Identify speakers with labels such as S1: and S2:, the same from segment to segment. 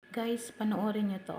S1: Guys, panoorin nyo to.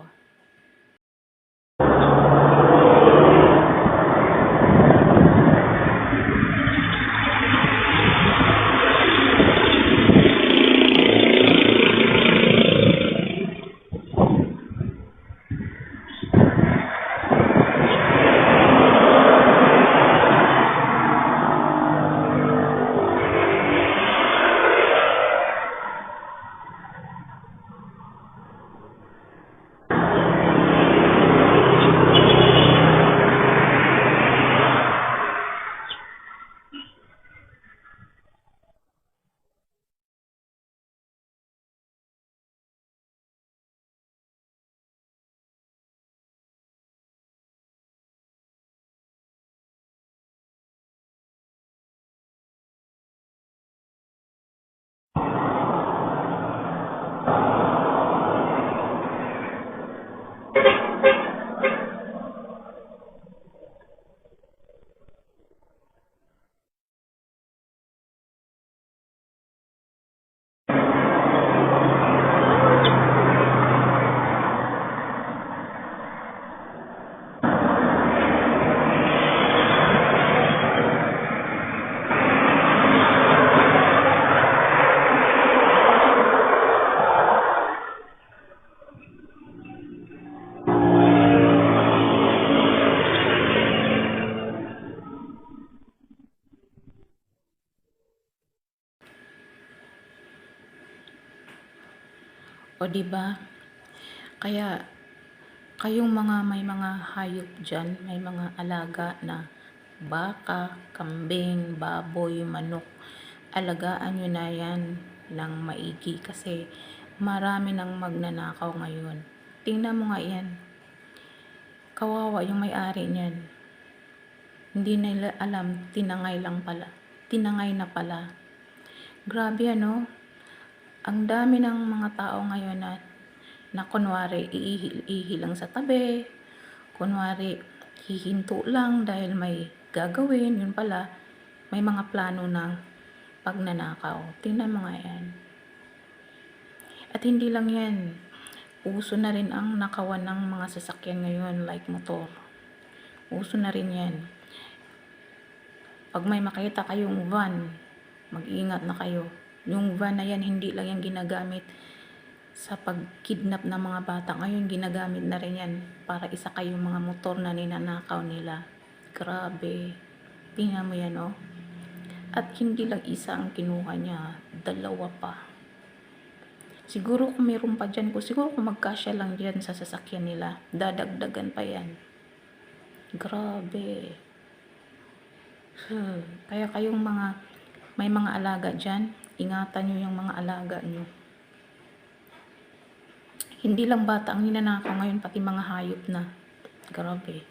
S1: O diba? Kaya kayong may mga hayop dyan, may mga alaga na baka, kambing, baboy, manok, alagaan nyo na yan ng maigi kasi marami nang magnanakaw ngayon. Tingnan mo nga yan. Kawawa yung may-ari niyan. Hindi nila alam, tinangay lang pala. Tinangay na pala. Grabe ano? Ang dami ng mga tao ngayon na kunwari iihi lang sa tabi, kunwari hihinto lang dahil may gagawin, yun pala may mga plano ng pagnanakaw. Tingnan mo nga yan. At hindi lang yan, uso na rin ang nakawan ng mga sasakyan ngayon like motor. Uso na rin yan. Pag may makita kayong van, mag-iingat na kayo. Yung van na yan, hindi lang yan ginagamit sa pag-kidnap ng mga bata. Ngayon, ginagamit na rin yan para isakay yung mga motor na ninanakaw nila. Grabe. Tingnan mo yan, oh. At hindi lang isa ang kinuha niya. Dalawa pa. Siguro kung mayroon pa dyan, siguro kung magkasya lang dyan sa sasakyan nila, dadagdagan pa yan. Grabe. Kaya kayong may mga alaga dyan, ingatan nyo yung mga alaga nyo. Hindi lang bata ang ninanakaw ngayon, pati mga hayop na. Grabe.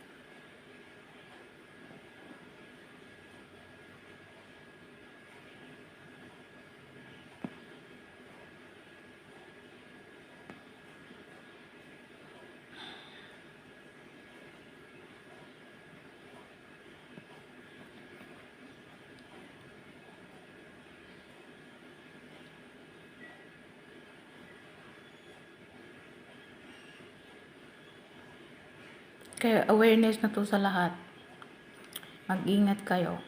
S1: Kaya awareness na to sa lahat. Mag-ingat kayo.